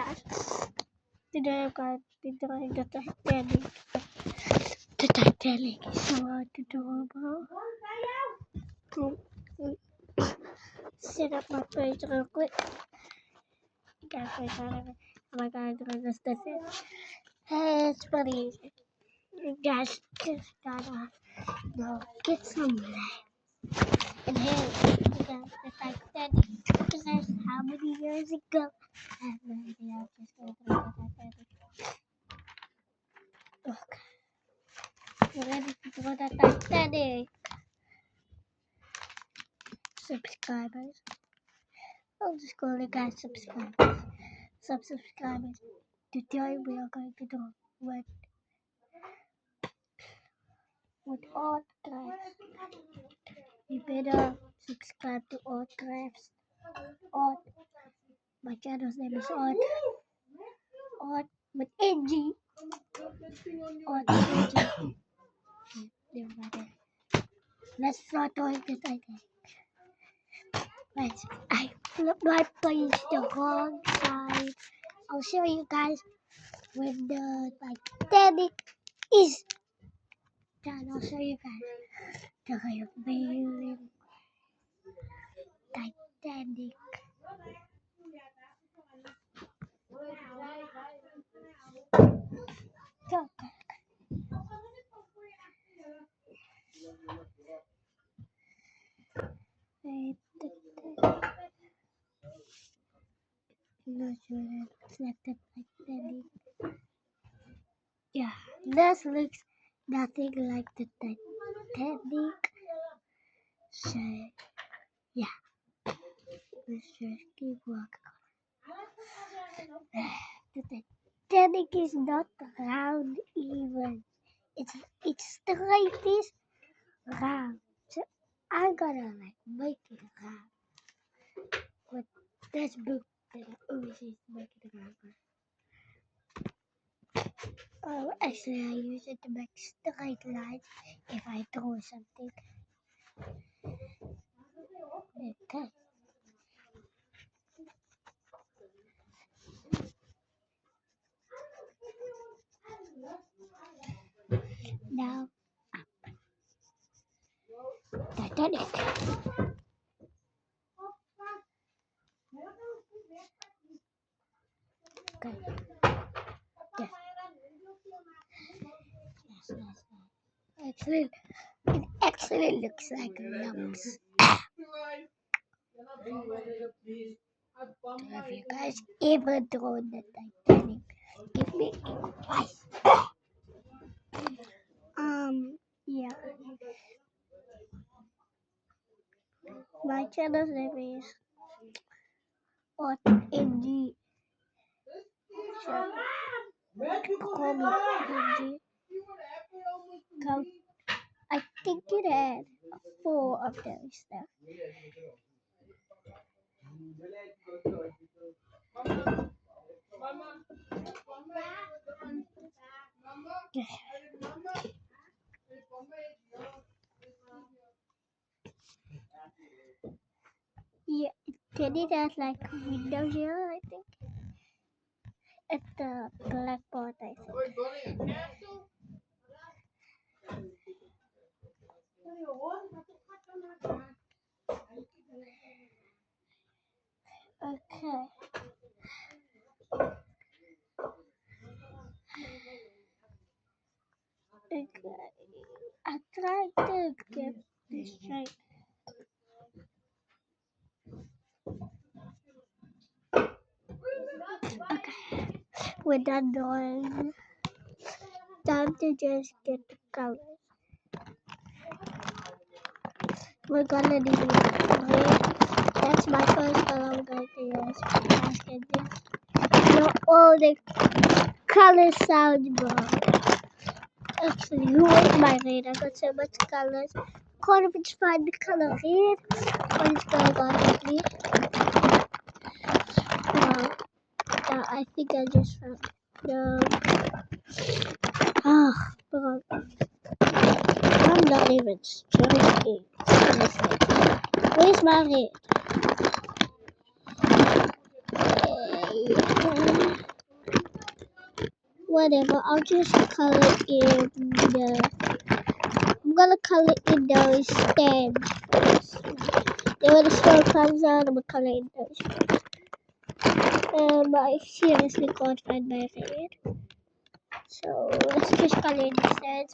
guys, today I'm going to be doing the Titanic. The Titanic is so hard to do about. Set up my page real quick. Guys, wait, oh my god, I'm doing this different. It's pretty easy. You guys just gotta get some light. And here, you guys, the Titanic took us how many years ago? I have no idea. I'm just gonna do the Titanic. Okay. We're ready to do the Titanic. Subscribers. I'll just call it guys subscribers. Subscribers. Today we are going to do with Art Crafts. You better subscribe to Art Crafts. Art. My channel's name is Art. Art with NG. Art with NG. Let's start doing this again. Right. I flipped my page the wrong side. I'll show you guys when the Titanic is done. I'll show you guys the revealing Titanic. Not sure it looks like the Titanic. Yeah, this looks nothing like the Titanic. So, yeah, let's just keep walking. The Titanic is not round even. It's straight is round. So I'm gonna make it round. But this book that I always use to make it round. Oh, actually, I use it to make straight lines if I draw something. Okay. Now, Titanic. Okay. Yeah. Yes. It actually looks like lumps. Have you guys ever drawn the Titanic? Give me advice. Yeah. My channel's name is NG. Call me NG. I think it had 4 of those stuff. Yeah, it has like windows here, I think. At the black part, I think. Okay. Okay. I tried to get this straight. Okay. We're done drawing. Time to just get the colors. We're gonna do red. That's my first color I'm going to use. You guys can just know all the colors sound brown. Actually, who was my red? I got so much colors. Can't even find the color red. What is going on with me? I think I just found no. Bro. I'm not even joking. Where's my red? whatever. I'll just color in the. I'm gonna color in those stands first. Then when the snow comes out, I'm gonna color in those. I seriously can't find my red. So let's just color in the stands.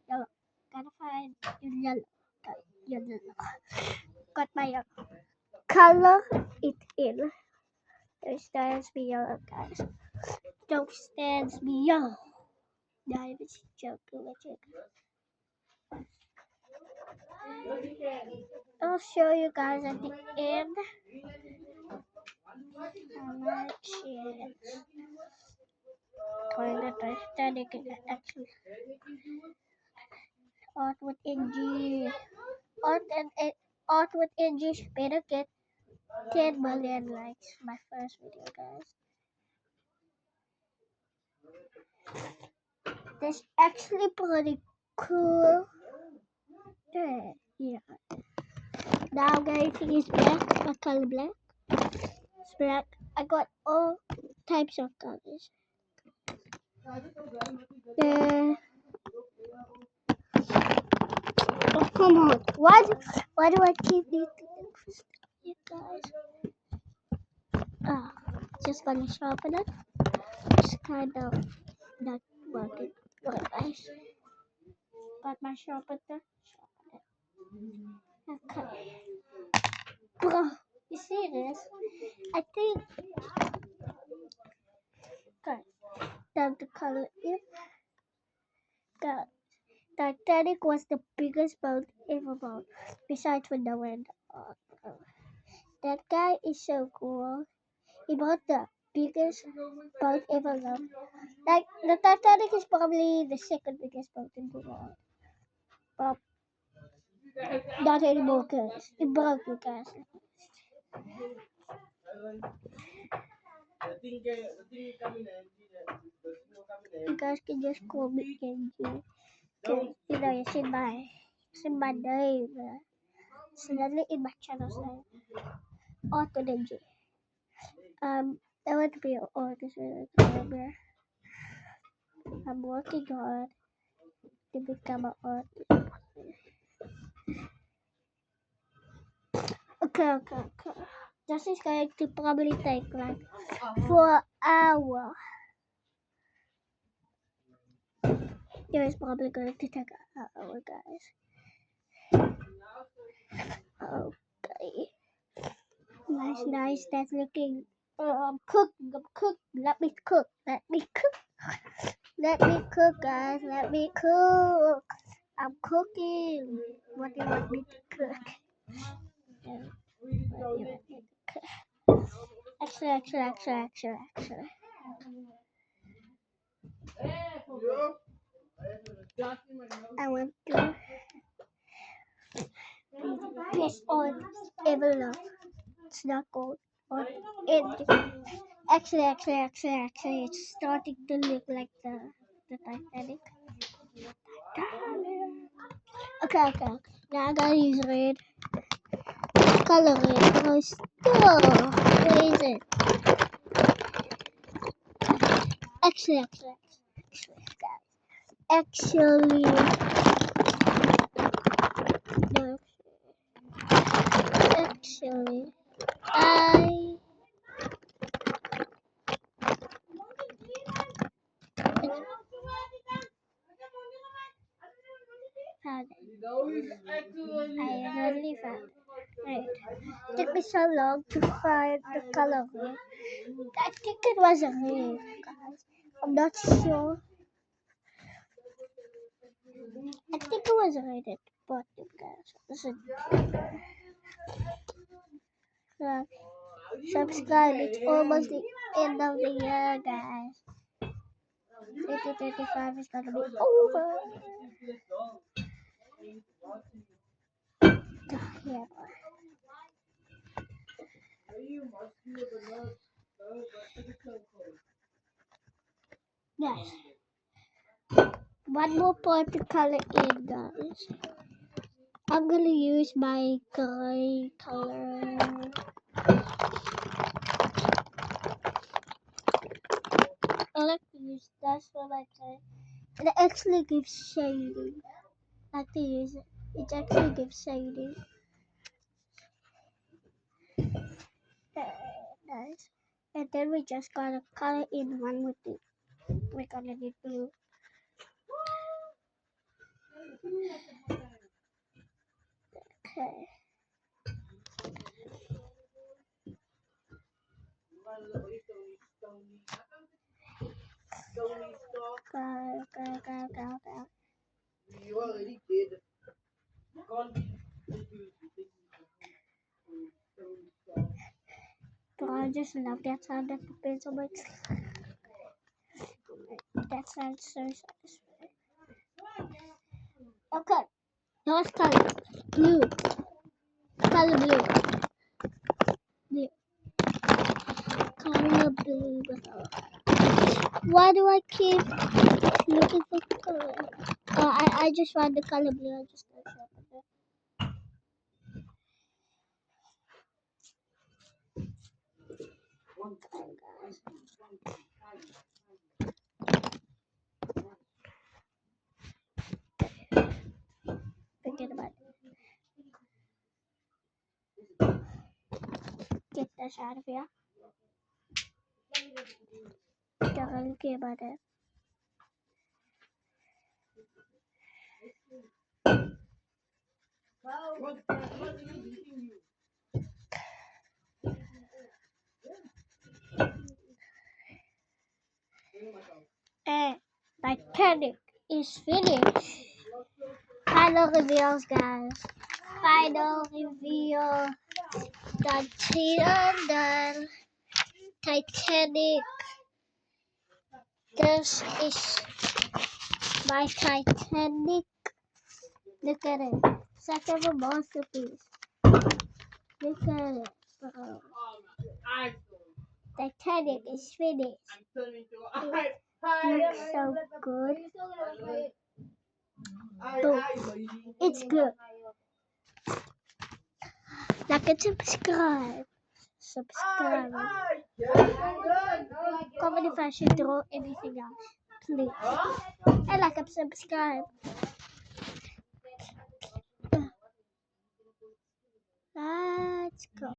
Yellow. Gotta find yellow. Yellow. Got my yellow. Color it in. Those stands be yellow, guys. Those stands be yellow. Not even joking with you. I'll show you guys at the end how much it's going to aesthetic actually. Art with NG. Art with NG better get 10 million likes. My first video, guys. That's actually pretty cool. Yeah. Now I'm going to use black. My color black. It's black. I got all types of colors. Oh, come on. Why do I keep these things, you guys? Just gonna sharpen it. It's kind of not working. But guys, got my sharpener. Okay. Bro, you see this? I think, guys, time to color it. God, Titanic was the biggest boat ever built, besides when the wind. That guy is so cool. He bought the biggest boat ever built. Like, the Titanic is probably the second biggest boat in the world. But not anymore, guys. It broke, you guys. You guys can just call me Kenji. Cause, you know, it's in my name. It's literally in my channel's name. Auto Kenji. I want to be an artist. I'm working hard to become an artist. Okay. This is going to probably take like 4 hours. It's probably going to take an hour, guys. Okay. Nice. That's looking. I'm cooking. Let me cook, guys. Let me cook. I'm cooking. What do you want me to cook? Actually. I want to best on ever love. It's not gold. Or it. Actually, it's starting to look like the Titanic. Okay. Now I gotta use red. Color red. Oh, still. What is it? Actually, no. Actually, I found it. I really found it. Right. It took me so long to find the color red. I think it was a red, guys. I'm not sure. I think it was red at the bottom, guys. Listen. Subscribe. It's almost the end of the year, guys. 2035 is gonna be over. Yeah. Yes. One more part to color in, guys. I'm gonna use my gray color. I like to use colors. That's what I say. It actually gives shading. Like this. It actually gives shading. Nice. And then we just gotta color in one with it. We're gonna need blue. Okay. Go. You already did. But I just love that sound that the pencil makes. That sounds so satisfying. Okay. Last color. Blue. Color blue. Blue. Color blue. Why do I keep looking for color? I just want the color blue. I just got it. Forget about it. Get this out of here. Don't care about it. And Titanic is finished. Final reveals, guys. Final reveal. The Titanic. This is my Titanic. Look at it. Such a masterpiece. Look at it. Bro. Titanic is finished. It looks so good. Boom. It's good. Like and subscribe. Subscribe. Comment if I should draw anything else. Please. And like and subscribe. Let's go.